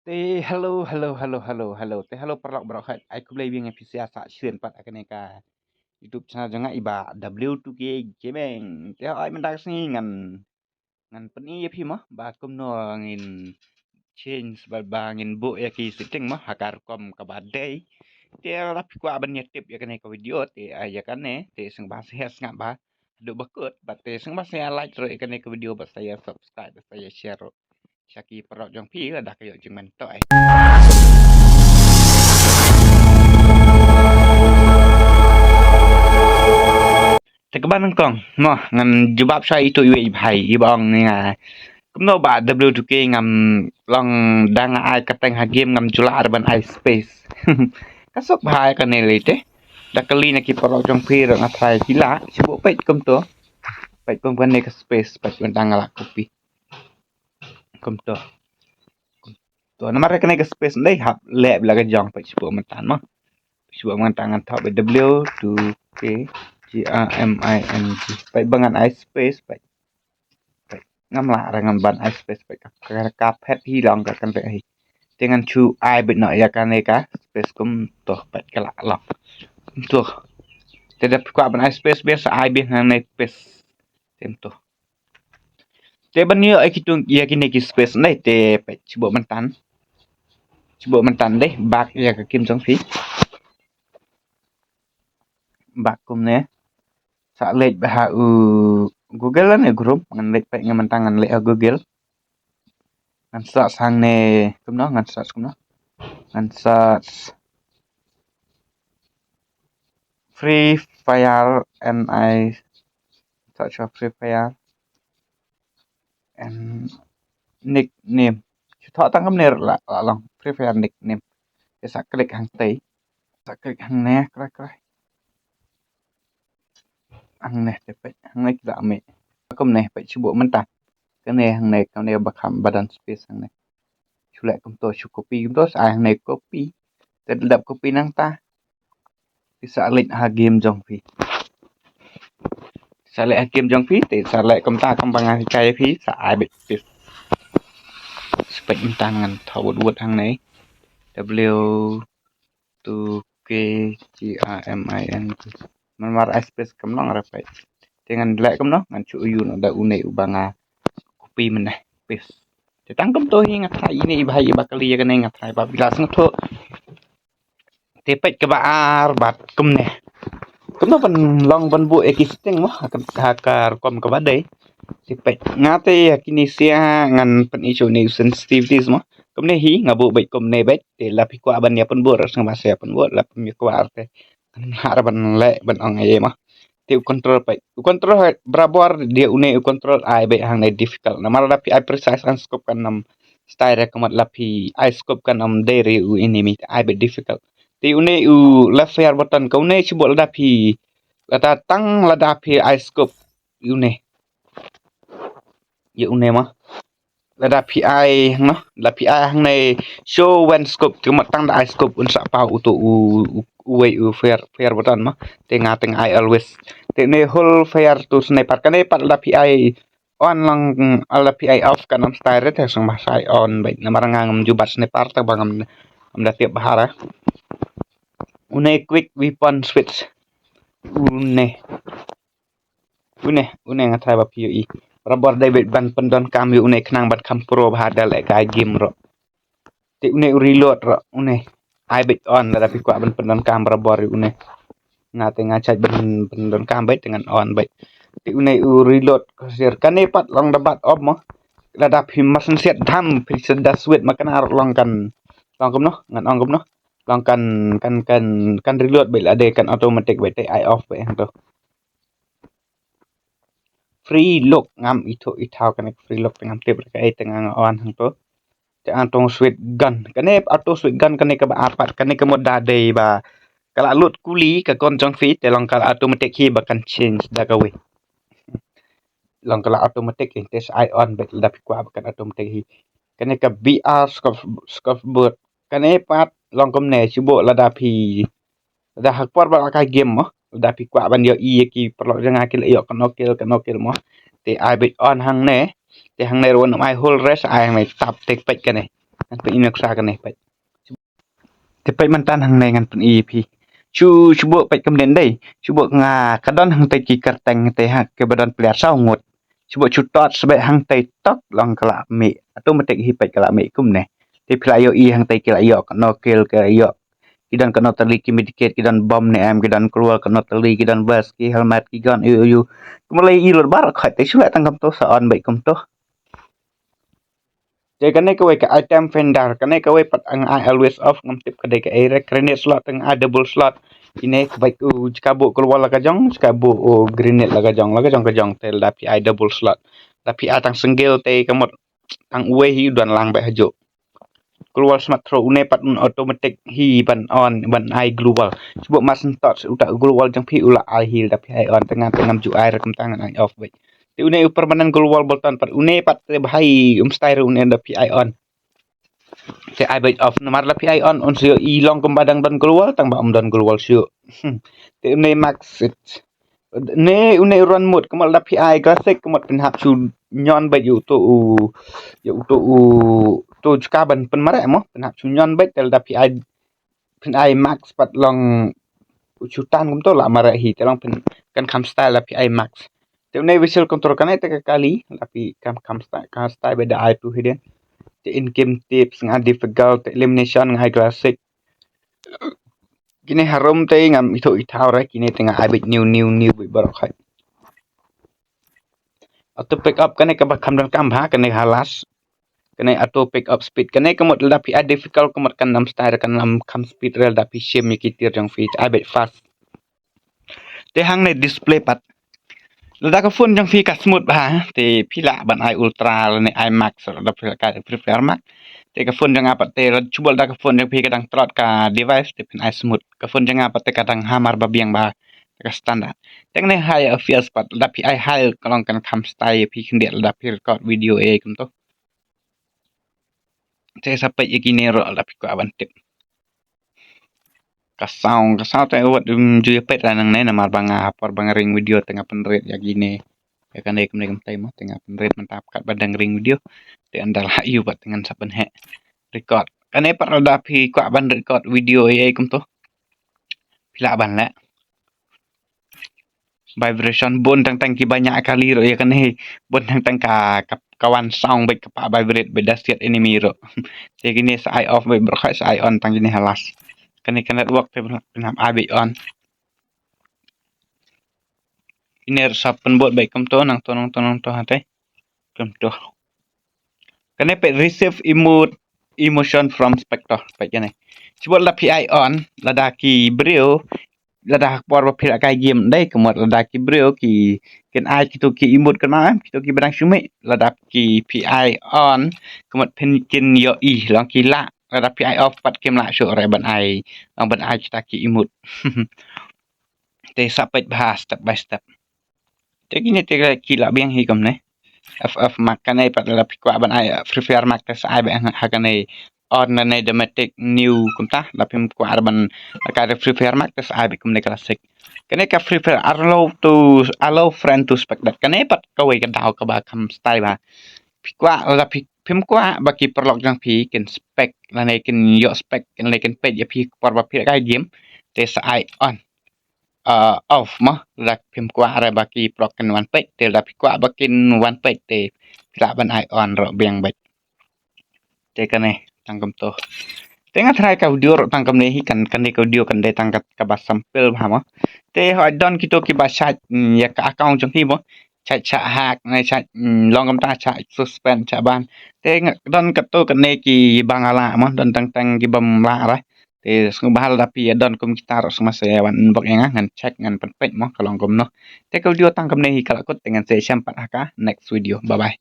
Hello. Hello perlok berok hat. Ai kublai bing episode asa sieun pat akan ka YouTube channel jangan iba W2K Gaming. Ai mendak sini ngan peni ya pi mah ba kum no ngin change ba bangin bu ya ki setting mah hakar kom ka badai. Tapi ku aban tip ya kan ka video ai ya kan seng bahasa ngap ba. Duk bakut te seng bahasa like ro kan ka video ba saya subscribe ba saya share ro. Syaki perok jong pi lah dah kayo jeng mentok ai. Tekeban kong, moh ngan jubab saya itu iwe ibhai ibong ni nga. Kumno ba W2K ngam long dang ai kateng ha game ngam jula arban ai space. Kasok bahai kan ni lete. Da kali na ki porok jong pi ro ngatrai kila, sibuk pait kum to. Pait kum kan ke space pait dang ala kopi. Kum to. To nama rek ke space ndai hap le bla ke jong pait sibuk mentan mah. Sibuk mentan ngan thau W2K GRMING pai bangan ice space pai ngam la rangan ban ice space pai ka pet hi long ka kan hi dengan chu ai bit no ya kan ka space kum toh pai kala long toh tidak ka ban ice space biasa ai bi nang nei space tem toh te ban yo ai kitung ya kini ki space nei te pai chibo mentan deh bak ya ka kim jong phi bak kum ne sa lej bah Google lah ne group ngan lej pai ngan tangan lej Google ngan search hang ne kumno ngan search Free Fire and I search for Free Fire and nickname thọ tăng cầm nè là lòng Free Fire nickname cái sắc click hàng tây sắc click hàng nè cái hàng nè để phải hàng này đã mẹ cầm nè phải chịu bộ mình ta cái này hàng này cầm này bạc hàm badan space hàng này chú lại cầm tôi chú copy cầm tôi ai hàng này copy để đập copy năng ta bisa link ha game jong phi sa lệ game jong phi thì sa lệ cầm ta cầm bằng cái phi sa ai bị phi spek tangan thau buat hang này W2K GRMIN man mar space cầm nong rapai dengan lệ cầm nó ngan chu yu ada une ubanga copy men này paste te tangkem to hi ngathai ini bahai bakali ya kan ngathai ba bilas ngatho te pet ke baar bat kum ne kum no ban long ban bu existing mah akan hakar kom ke badai si pet ngate kini sia ngan pen isu ni sensitivities mah kum ne hi ngabu baik kum ne bet te la pi kwa ban ya pen bu ras ngama sia pen bu la pen mi kwa arte har ban le ban ong ye mah te control pai control berabor dia une control ai be hang ne difficult na mara pi ai precise an scope kan nam style rekomat la pi ai scope kan nam dere u enemy ai be difficult te une u left fair button ka une chibol da pi la tang la da pi ai scope une ye une mah la da pi ai no la pi ai hang ne show when scope tu mat tang da ai scope un sa pa u to u fair button mah teng ai always te ne whole fair tu sniper kan pat la pi ai on lang ala pi ai off kan am style re te sang bahasa on baik na marangam jubat sniper ta bangam am da tiap bahara une quick weapon switch une ngathai ba pi i rabor david ban pendon kam yu une knang bat kam pro bahadal e ka game ro te une reload ro une ai bit on la pi kwa ban pendon kam rabor une ngate ngacaj ban pendon kam baik dengan on baik ti une reload kasir kane pat long dabat op mo la da pi masen set dham pi seda switch makana long kan long kum no ngan ong kum no long kan reload baik la de kan automatic baik te ai off baik to free look ngam itu itau kan free look ngam tip ka ai tengah on hang to te antong switch gun kane auto switch gun kane ka ba apat kane ka mod da de ba kala lut kuli ka kon jong fi te long kala automatic hi ba kan change da ka we long kala automatic te ai on baik da pi kwa ba kan automatic hi kane ka VR scope board kane pat long kom ne chibo la da pi da hak por ba ka game mo da pi kwa ban yo i ki perlo janga ki yo kanokil mo te ai bit on hang ne te hang ne ron ai whole rest ai mai tap tek pet kane ngan pen ina ksa kan pai te pai mantan hang nei ngan pen i phi chu bo pai kam den dei chu bo nga kadon hang tai ki karteng te ha ke badan pler sau ngot chu bo chu tot sebe hang tai tok long kala me automatic hi pai kala me kum ne te philayo i hang tai kila yo no kel ke yo kidan kano tali ki medicate kidan bom ne am kidan keluar kano tali kidan bas ki helmet ki gan yu kemalai i lor bar khat te sula tangkam to sa on bai kum to je kane ko ka item fender kane ko pat ang I always off ngam tip kade ka ere grenade slot teng a double slot ine baik u jikabu keluar laga jong jikabu o grenade laga jong tel tapi I double slot tapi a tang senggel te kamot tang uwe hi dan lang bai hajo keluar smart throw une pat un automatic hi ban on ban I global sebab mas entot utak global jang phi ula I heal tapi I on tengah tengah ju I rekam tangan I off bai ti une permanen global bolton pat une pat bahai style une tapi I on te I bai off nomor tapi I on sio i long kembadang dan global tang ba dan global sio te une max it ne une run mode kemal tapi I classic kemal penhap chu nyon bai yu to ka ban pen mare mo penhap chu nyon bai tel tapi I max pat long chutan kum to la mare hi te long pen kan kam style tapi I max te une visual control kan te kali tapi kam style beda I tu hidden te in game tips nga difficult elimination nga classic kini harum te ngam itu ithau ra kini tengah abit new barok khai auto pick up kane ka bakam dan kam ha kane halas kane auto pick up speed kane kamot tapi a difficult kamot kan nam style kan nam kam speed rel tapi shame yikitir jang fit abit fast te hang ne display pat lada ka phone jang fi ka smooth ba te phila ban I ultra ne I max da ka prefer max te ka phone jang apa te chubal da ka phone jang fi kadang trot ka device te pin I smooth ka phone jang apa te kadang hamar ba biang ba ka standard teng ne high feels pat tapi I high kalong kan kam style pi khendet da pi record video e kum to te sampai ikini ro da pi ko aban tip ka sound te wat ju pet nang ne namar banga por bang ring video tengah penret ya gini ya kan ek kem time tengah penret mantap kat badang ring video te andal hayu pat dengan saben he record kan e par da pi ko ban record video e kum to pila ban la vibration bon tang ki banyak kali ro ya kan he bon tang kawan sound baik ka vibrate beda siat enemy ro te gini sa I off baik berkhas I on tang gini halas kan network te penam abi on iner sapen bot baik kum to nang to hate kum to kan pe receive emotion from spectator baik ne sebab la pi on lada ki brio lada por pil kai game dai kemot lada ki brio ki ken ai ki to ki imut kan ma ki to ki barang shume lada ki pi on kemot pen kin yo I long ki la lada pi off pat kem la syo re ban ai long ban ai kita ki imut te sapet bahas step by step te kini te ki la biang hi kom ne FF makane pat la pi kwa ban ai free fire mak te sai ba hakane on na dramatic new kumta la pim kwa ban ka free fire mak te sai kum ne classic kene ka free fire allow friend to spectate kene pat ka we ka daw ka ba kam style ba pi kwa la pim kwa ba ki perlok jang pi ken spec la ne ken yo spec ken le ken page ya pi por ba pi ka game te sai on off ma la pim kwa ra ba ki prok ken one page te la pi kwa ba ken one page te la ban ai on ro biang ba te kane tangkam to tengah try ka video ro tangkam ne hi kan ka video kan de tangkat ka ba sampel ba ma te ho don kito ki ba chat ya ka account jong hi mo chat hack nai chat long kam ta chat suspend chat ban te don ka to kan ne ki bangala mo don tang ki bam la ra te sung bahal tapi don kum kita ro sama saya wan bok yang ngan check ngan pen mo kalong kom no te ka video tangkam ne hi kala kot dengan saya 4 next video bye bye